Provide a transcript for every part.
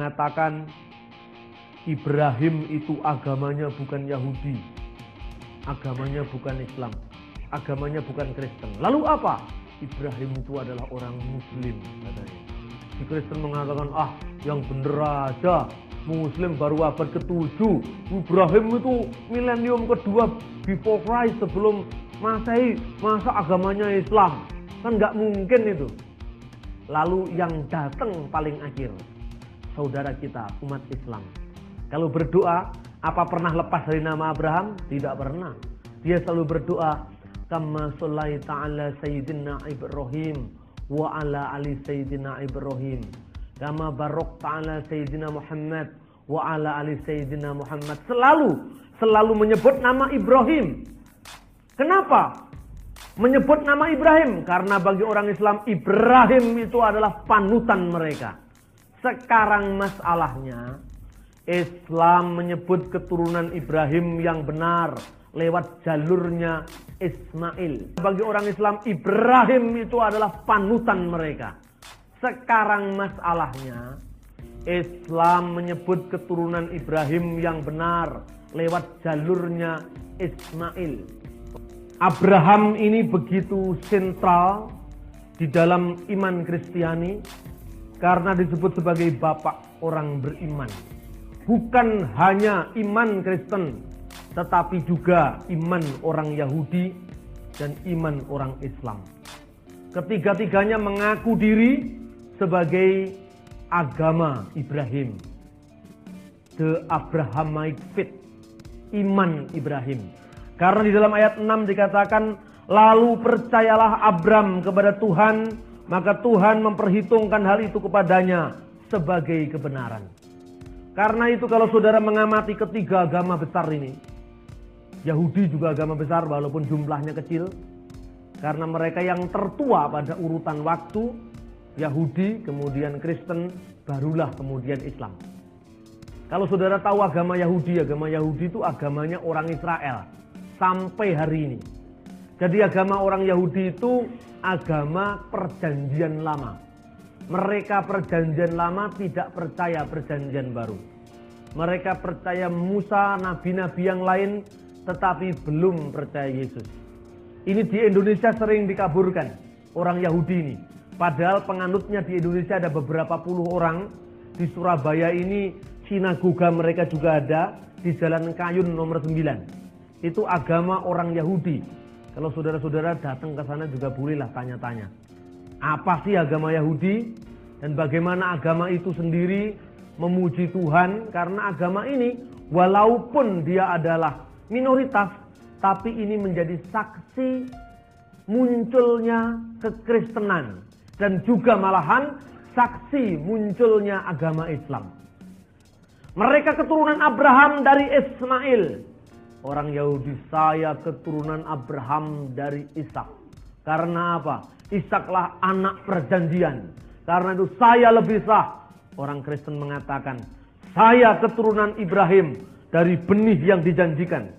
mengatakan Ibrahim itu agamanya bukan Yahudi, agamanya bukan Islam, agamanya bukan Kristen. Lalu apa? Ibrahim itu adalah orang Muslim katanya. Si Kristen mengatakan, yang bener aja, Muslim baru abad ke-7, Ibrahim itu milenium kedua before Christ, sebelum Masehi, masa agamanya Islam? Kan nggak mungkin itu. Lalu yang datang paling akhir, saudara kita umat Islam. Kalau berdoa, apa pernah lepas dari nama Abraham? Tidak pernah. Dia selalu berdoa, kama shallaita ala sayyidina Ibrahim wa ala ali sayyidina Ibrahim, kama barakta ala sayyidina Muhammad wa ala ali sayyidina Muhammad. Selalu menyebut nama Ibrahim. Kenapa menyebut nama Ibrahim? Karena bagi orang Islam, Ibrahim itu adalah panutan mereka. Sekarang masalahnya, Islam menyebut keturunan Ibrahim yang benar lewat jalurnya Ismail. Bagi orang Islam, Ibrahim itu adalah panutan mereka. Sekarang masalahnya, Islam menyebut keturunan Ibrahim yang benar lewat jalurnya Ismail. Abraham ini begitu sentral di dalam iman Kristiani karena disebut sebagai bapak orang beriman. Bukan hanya iman Kristen, tetapi juga iman orang Yahudi dan iman orang Islam. Ketiga-tiganya mengaku diri sebagai agama Ibrahim. The Abrahamic faith, iman Ibrahim. Karena di dalam ayat 6 dikatakan, lalu percayalah Abram kepada Tuhan, maka Tuhan memperhitungkan hal itu kepadanya sebagai kebenaran. Karena itu kalau saudara mengamati ketiga agama besar ini, Yahudi juga agama besar walaupun jumlahnya kecil, karena mereka yang tertua pada urutan waktu, Yahudi, kemudian Kristen, barulah kemudian Islam. Kalau saudara tahu agama Yahudi itu agamanya orang Israel sampai hari ini. Jadi agama orang Yahudi itu agama perjanjian lama. Mereka perjanjian lama tidak percaya perjanjian baru. Mereka percaya Musa, nabi-nabi yang lain, tetapi belum percaya Yesus. Ini di Indonesia sering dikaburkan orang Yahudi ini. Padahal penganutnya di Indonesia ada beberapa puluh orang. Di Surabaya ini sinagoga mereka juga ada, di Jalan Kayun nomor 9. Itu agama orang Yahudi. Kalau saudara-saudara datang ke sana juga bolehlah tanya-tanya. Apa sih agama Yahudi? Dan bagaimana agama itu sendiri memuji Tuhan? Karena agama ini walaupun dia adalah minoritas, tapi ini menjadi saksi munculnya kekristenan. Dan juga malahan saksi munculnya agama Islam. Mereka keturunan Abraham dari Ismail. Orang Yahudi, saya keturunan Abraham dari Ishak. Karena apa? Ishaklah anak perjanjian. Karena itu saya lebih sah. Orang Kristen mengatakan, saya keturunan Ibrahim dari benih yang dijanjikan.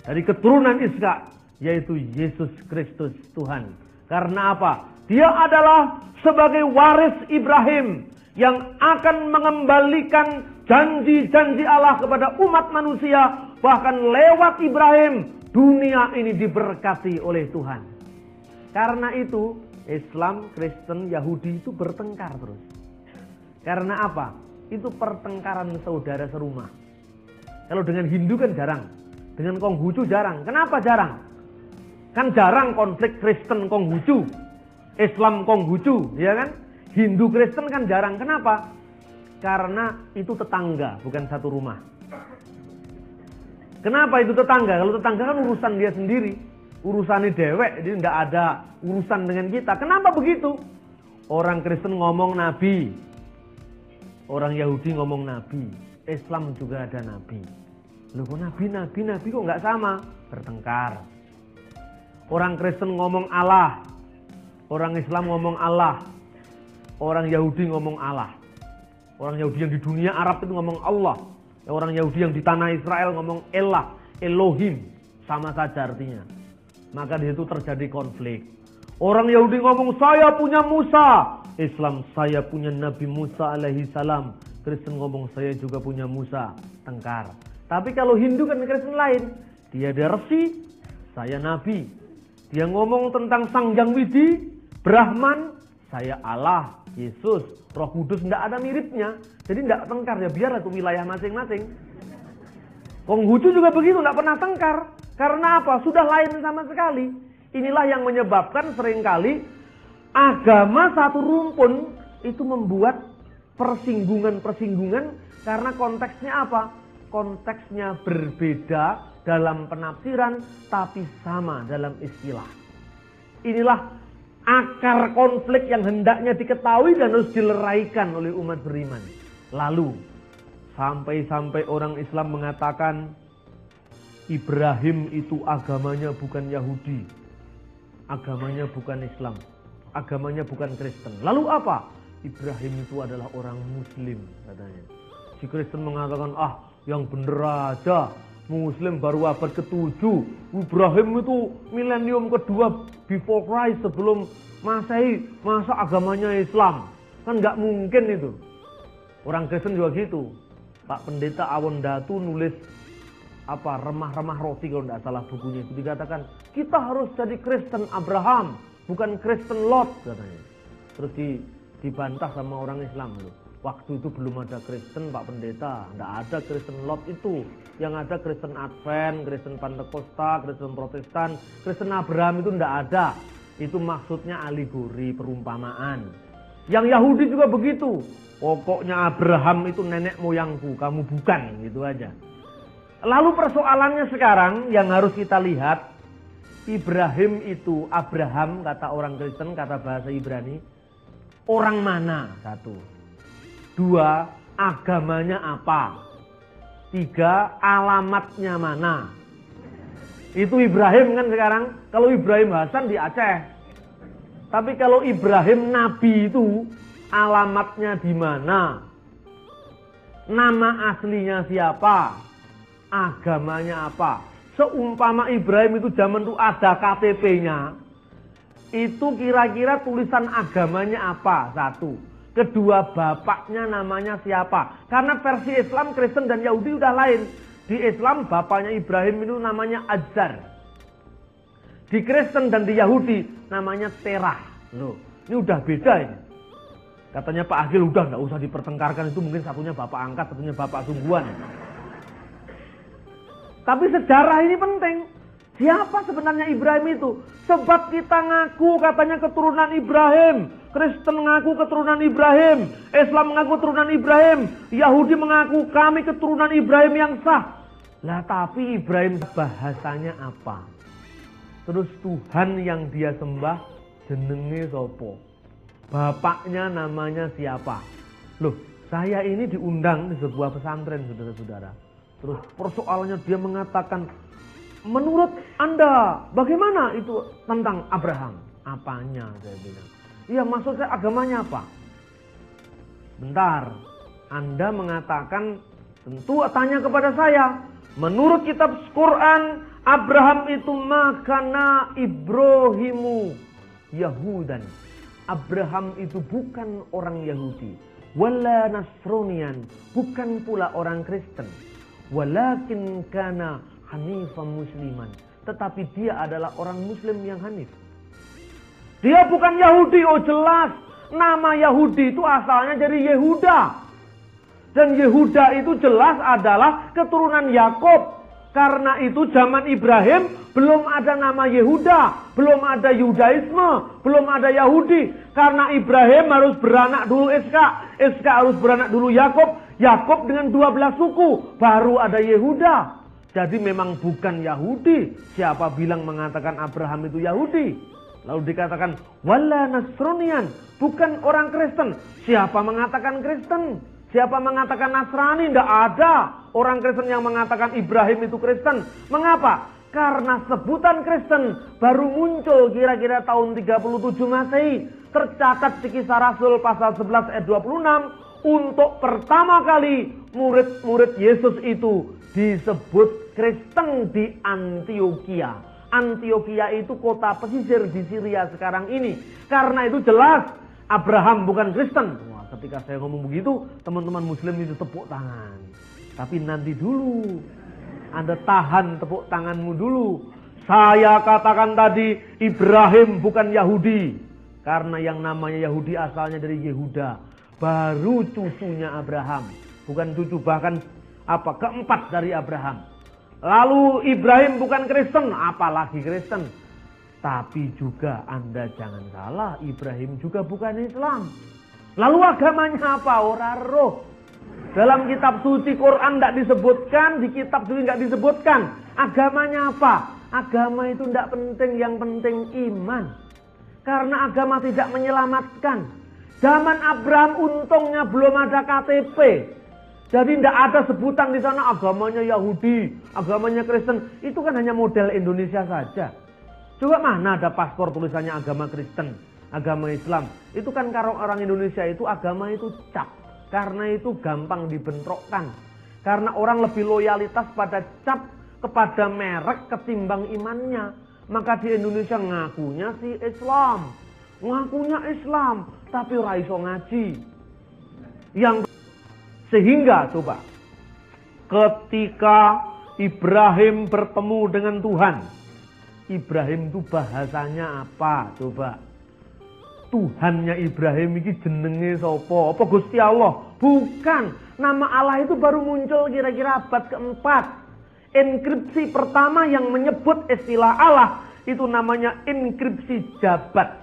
Dari keturunan Ishak, yaitu Yesus Kristus Tuhan. Karena apa? Dia adalah sebagai waris Ibrahim yang akan mengembalikan janji-janji Allah kepada umat manusia. Bahkan lewat Ibrahim, dunia ini diberkati oleh Tuhan. Karena itu, Islam, Kristen, Yahudi itu bertengkar terus. Karena apa? Itu pertengkaran saudara serumah. Kalau dengan Hindu kan jarang. Dengan Konghucu jarang. Kenapa jarang? Kan jarang konflik Kristen Konghucu, Islam Konghucu, ya kan? Hindu Kristen kan jarang. Kenapa? Karena itu tetangga, bukan satu rumah. Kenapa itu tetangga? Kalau tetangga kan urusan dia sendiri. Urusannya dewek, jadi tidak ada urusan dengan kita. Kenapa begitu? Orang Kristen ngomong nabi. Orang Yahudi ngomong nabi. Islam juga ada nabi. Loh kok nabi kok nggak sama? Bertengkar. Orang Kristen ngomong Allah. Orang Islam ngomong Allah. Orang Yahudi ngomong Allah. Orang Yahudi yang di dunia Arab itu ngomong Allah. Orang Yahudi yang di tanah Israel ngomong Elah, Elohim. Sama saja artinya. Maka di situ terjadi konflik. Orang Yahudi ngomong saya punya Musa. Islam saya punya Nabi Musa alaihi salam. Kristen ngomong saya juga punya Musa, tengkar. Tapi kalau Hindu kan Kristen lain. Dia ada resi, saya nabi. Dia ngomong tentang Sang Hyang Widi, Brahman, saya Allah, Yesus, Roh Kudus, tidak ada miripnya. Jadi tidak tengkar, ya biarlah itu wilayah masing-masing. Konghucu juga begitu, tidak pernah tengkar. Karena apa? Sudah lain sama sekali. Inilah yang menyebabkan seringkali agama satu rumpun itu membuat persinggungan-persinggungan karena konteksnya apa? Konteksnya berbeda dalam penafsiran tapi sama dalam istilah. Inilah akar konflik yang hendaknya diketahui dan harus dileraikan oleh umat beriman. Lalu sampai-sampai orang Islam mengatakan Ibrahim itu agamanya bukan Yahudi, agamanya bukan Islam, agamanya bukan Kristen. Lalu apa? Ibrahim itu adalah orang Muslim katanya. Si Kristen mengatakan yang bener aja, Muslim baru abad ke-7. Ibrahim itu milenium kedua before Christ, sebelum Masehi. Masa agamanya Islam? Kan nggak mungkin itu. Orang Kristen juga gitu. Pak Pendeta Awon Datu nulis remah-remah roti kalau tidak salah bukunya itu, dikatakan kita harus jadi Kristen Abraham, bukan Kristen Lot katanya. Terus dibantah sama orang Islam loh. Waktu itu belum ada Kristen Pak Pendeta, tidak ada Kristen Lot itu. Yang ada Kristen Advent, Kristen Pantekosta, Kristen Protestan, Kristen Abraham itu tidak ada. Itu maksudnya alegori, perumpamaan. Yang Yahudi juga begitu. Pokoknya Abraham itu nenek moyangku, kamu bukan, gitu aja. Lalu persoalannya sekarang yang harus kita lihat, Ibrahim itu, Abraham kata orang Kristen, kata bahasa Ibrani, orang mana? 1. 2, agamanya apa? 3, alamatnya mana? Itu Ibrahim kan sekarang. Kalau Ibrahim Hasan di Aceh. Tapi kalau Ibrahim Nabi itu alamatnya di mana? Nama aslinya siapa? Agamanya apa? Seumpama Ibrahim itu zaman itu ada KTP-nya, itu kira-kira tulisan agamanya apa? 1. Kedua, bapaknya namanya siapa? Karena versi Islam, Kristen dan Yahudi udah lain. Di Islam bapaknya Ibrahim itu namanya Azar. Di Kristen dan di Yahudi namanya Terah. Loh, ini udah beda ini. Katanya Pak Agil udah nggak usah dipertengkarkan, itu mungkin satunya bapak angkat, satunya bapak sungguhan. Tapi sejarah ini penting. Siapa sebenarnya Ibrahim itu? Sebab kita ngaku katanya keturunan Ibrahim. Kristen mengaku keturunan Ibrahim. Islam mengaku keturunan Ibrahim. Yahudi mengaku kami keturunan Ibrahim yang sah. Lah tapi Ibrahim bahasanya apa? Terus Tuhan yang dia sembah jenenge sopo? Bapaknya namanya siapa? Loh, saya ini diundang di sebuah pesantren, saudara-saudara. Terus persoalannya dia mengatakan, menurut Anda bagaimana itu tentang Abraham? Apanya? Saya bilang. Iya, maksud saya agamanya apa? Bentar, Anda mengatakan, tentu tanya kepada saya. Menurut kitab Quran, Abraham itu makana Ibrahimu Yahudan. Abraham itu bukan orang Yahudi. Wala Nasronian, bukan pula orang Kristen. Walakin kana hanifan musliman. Tetapi dia adalah orang Muslim yang hanif. Dia bukan Yahudi, oh jelas. Nama Yahudi itu asalnya dari Yehuda. Dan Yehuda itu jelas adalah keturunan Yakub. Karena itu zaman Ibrahim belum ada nama Yehuda. Belum ada Yudaisme. Belum ada Yahudi. Karena Ibrahim harus beranak dulu Iska. Iska harus beranak dulu Yakub. Yakub dengan 12 suku. Baru ada Yehuda. Jadi memang bukan Yahudi. Siapa bilang mengatakan Abraham itu Yahudi? Lalu dikatakan wala Nasronian, bukan orang Kristen. Siapa mengatakan Kristen? Siapa mengatakan Nasrani? Tidak ada orang Kristen yang mengatakan Ibrahim itu Kristen. Mengapa? Karena sebutan Kristen baru muncul kira-kira tahun 37 Masehi. Tercatat di Kisah Rasul pasal 11 ayat 26. Untuk pertama kali murid-murid Yesus itu disebut Kristen di Antioquia. Antioquia itu kota pesisir di Syria sekarang ini. Karena itu jelas Abraham bukan Kristen. ketika saya ngomong begitu, teman-teman muslim itu tepuk tangan. Tapi nanti dulu, Anda tahan tepuk tanganmu dulu. Saya katakan tadi, Ibrahim bukan Yahudi. Karena yang namanya Yahudi asalnya dari Yehuda. Baru cucunya Abraham. Bukan cucu, bahkan keempat dari Abraham. Lalu Ibrahim bukan Kristen, apalagi Kristen. Tapi juga Anda jangan salah, Ibrahim juga bukan Islam. Lalu agamanya apa? Ora roh. Dalam kitab suci Quran tidak disebutkan, di kitab suci tidak disebutkan. Agamanya apa? Agama itu tidak penting, yang penting iman. Karena agama tidak menyelamatkan. Zaman Abraham untungnya belum ada KTP. Jadi tidak ada sebutan di sana agamanya Yahudi, agamanya Kristen. Itu kan hanya model Indonesia saja. Coba mana ada paspor tulisannya agama Kristen, agama Islam. Itu kan kalau orang Indonesia itu agama itu cap. Karena itu gampang dibentrokkan. Karena orang lebih loyalitas pada cap, kepada merek ketimbang imannya. Maka di Indonesia ngakunya si Islam. Ngakunya Islam, tapi ora iso ngaji. Sehingga coba, ketika Ibrahim bertemu dengan Tuhan, Ibrahim itu bahasanya apa? Coba. Tuhannya Ibrahim ini jenenge sapa? Apa Gusti Allah? Bukan. Nama Allah itu baru muncul kira-kira abad keempat. Inskripsi pertama yang menyebut istilah Allah itu namanya inskripsi jabat.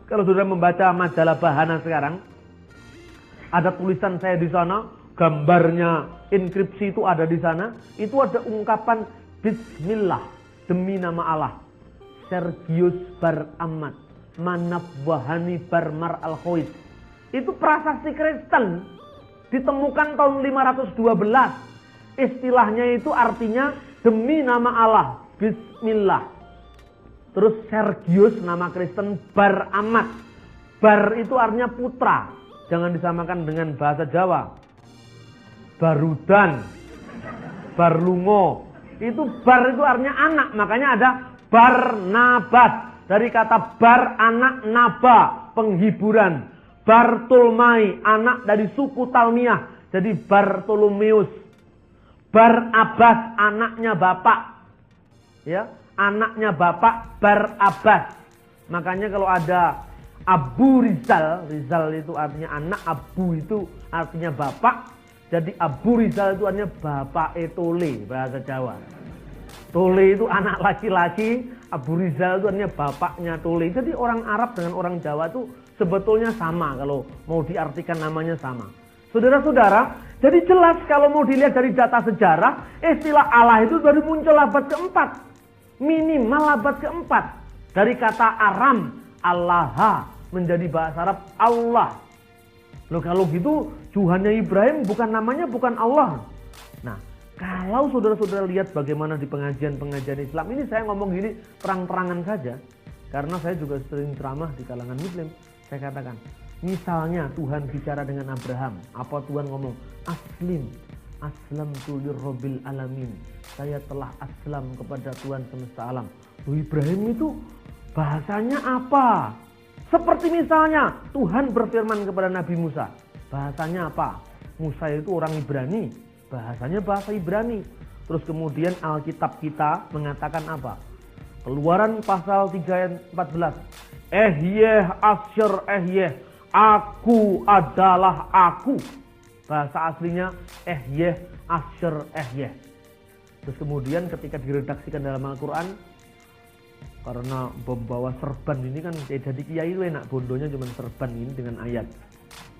Kalau sudah membaca majalah Bahana sekarang, ada tulisan saya di sana, gambarnya inskripsi itu ada di sana. Itu ada ungkapan Bismillah, demi nama Allah. Sergius Bar Ahmad, Manaf Wahani Barmar Al-Khois. Itu prasasti Kristen, ditemukan tahun 512. Istilahnya itu artinya demi nama Allah, Bismillah. Terus Sergius nama Kristen Bar Ahmad. Bar itu artinya putra. Jangan disamakan dengan bahasa Jawa. Barudan, Barlungo. Itu bar itu artinya anak. Makanya ada Barnabas. Dari kata bar, anak, naba, penghiburan. Bartolomai, anak dari suku Talmiah. Jadi Bartolomeus. Bar Abbas, anaknya bapak. Ya, anaknya bapak Bar Abbas. Makanya kalau ada Abu Rizal, Rizal itu artinya anak, Abu itu artinya bapak. Jadi Abu Rizal itu artinya bapak Tole, bahasa Jawa. Tole itu anak laki-laki, Abu Rizal itu artinya bapaknya Tole. Jadi orang Arab dengan orang Jawa itu sebetulnya sama, kalau mau diartikan namanya sama. Saudara-saudara, jadi jelas kalau mau dilihat dari data sejarah, istilah Allah itu baru muncul abad keempat. Minimal abad keempat. Dari kata Aram, Allah, menjadi bahasa Arab Allah. Loh kalau gitu, Tuhannya Ibrahim namanya bukan Allah. Nah, kalau saudara-saudara lihat bagaimana di pengajian-pengajian Islam, ini saya ngomong gini terang-terangan saja. Karena saya juga sering ceramah di kalangan Muslim. Saya katakan, misalnya Tuhan bicara dengan Abraham, apa Tuhan ngomong? Aslamtu lirabbil alamin. Saya telah aslam kepada Tuhan semesta alam. Loh, Ibrahim itu bahasanya apa? Seperti misalnya Tuhan berfirman kepada Nabi Musa. Bahasanya apa? Musa itu orang Ibrani. Bahasanya bahasa Ibrani. Terus kemudian Alkitab kita mengatakan apa? Keluaran pasal 3 ayat 14. Ehyeh asyr ehyeh. Aku adalah aku. Bahasa aslinya ehyeh asyr ehyeh. Terus kemudian ketika diredaksikan dalam Al-Quran, karena membawa serban ini kan jadi kiai itu enak, bondonya cuma serban ini dengan ayat.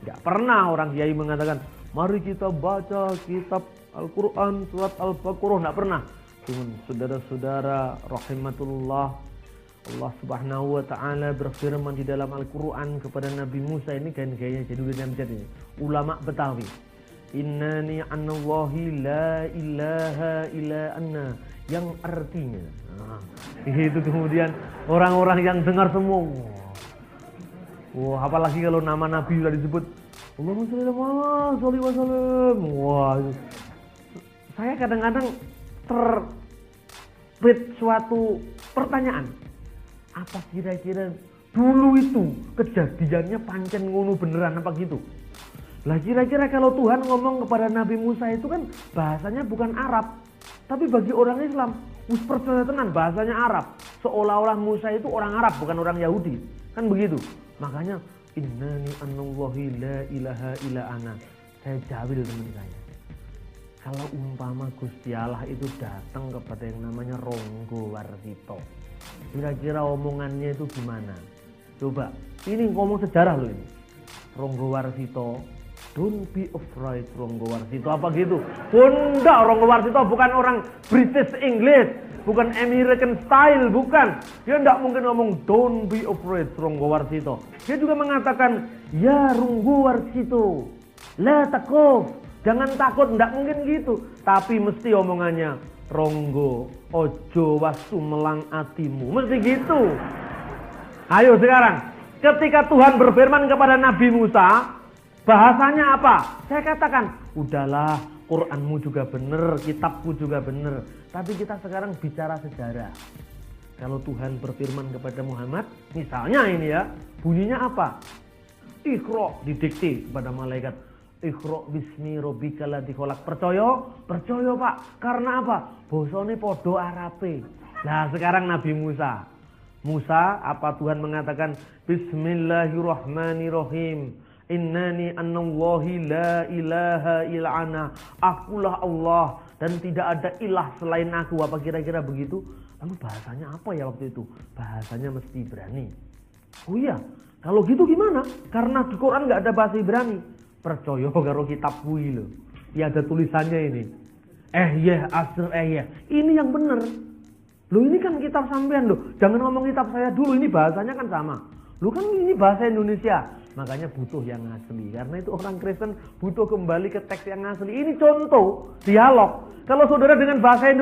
Tidak pernah orang kiai mengatakan, mari kita baca kitab Al-Quran surat Al-Baqarah. Tidak pernah. Cuma saudara-saudara rahimatullah, Allah subhanahu wa ta'ala berfirman di dalam Al-Quran kepada Nabi Musa. Ini gaya-gayanya jadi ini. Ulama Betawi. Innani anallahi la ilaha illa anna. Yang artinya itu kemudian orang-orang yang dengar semua, wah, apalagi kalau nama Nabi sudah disebut Allahumma sholli wa sallim. Wah, saya kadang-kadang terbit suatu pertanyaan, apa kira-kira dulu itu kejadiannya pancen ngono beneran apa gitu? Lah kira-kira kalau Tuhan ngomong kepada Nabi Musa itu kan bahasanya bukan Arab. Tapi bagi orang Islam, percaya tenan bahasanya Arab. Seolah-olah Musa itu orang Arab, bukan orang Yahudi. Kan begitu. Makanya, innani anallahi la ilaha illa ana. Saya jawil teman saya. Kalau umpama Gusti Allah itu datang kepada yang namanya Ronggo Warsito, kira-kira omongannya itu gimana? Coba, ini ngomong sejarah loh ini. Ronggo Warsito, don't be afraid Ronggo Warsito, apa gitu? Enggak, Ronggo Warsito bukan orang British English, bukan American style, bukan. Dia enggak mungkin ngomong don't be afraid Ronggo Warsito. Dia juga mengatakan, ya Ronggo Warsito, la takuf, jangan takut, enggak mungkin gitu. Tapi mesti omongannya, Ronggo, ojo wasu melang atimu, mesti gitu. Ayo sekarang, ketika Tuhan berfirman kepada Nabi Musa, bahasanya apa? Saya katakan, udahlah, Quranmu juga benar, kitabku juga benar. Tapi kita sekarang bicara sejarah. Kalau Tuhan berfirman kepada Muhammad, misalnya ini ya, bunyinya apa? Iqra, didikte kepada malaikat. Iqra bismi rabbikal ladzi khalaq. Percaya? Percaya Pak. Karena apa? Bosone podo Arabe. Nah sekarang Nabi Musa. Musa, apa Tuhan mengatakan? Bismillahirrahmanirrahim. Innani anallahi la ilaha illa ana. Akulah Allah dan tidak ada ilah selain aku. Apa kira-kira begitu? Lalu bahasanya apa ya waktu itu? Bahasanya mesti Ibrani. Oh iya, kalau gitu gimana? Karena di Quran nggak ada bahasa Ibrani. Percaya karo kitab kuwi lho. Ya ada tulisannya ini. Ini yang benar. Loh ini kan kitab sampean loh. Jangan ngomong kitab saya dulu, ini bahasanya kan sama. Loh kan ini bahasa Indonesia. Makanya butuh yang asli. Karena itu orang Kristen butuh kembali ke teks yang asli. Ini contoh dialog. Kalau saudara dengan bahasa Indonesia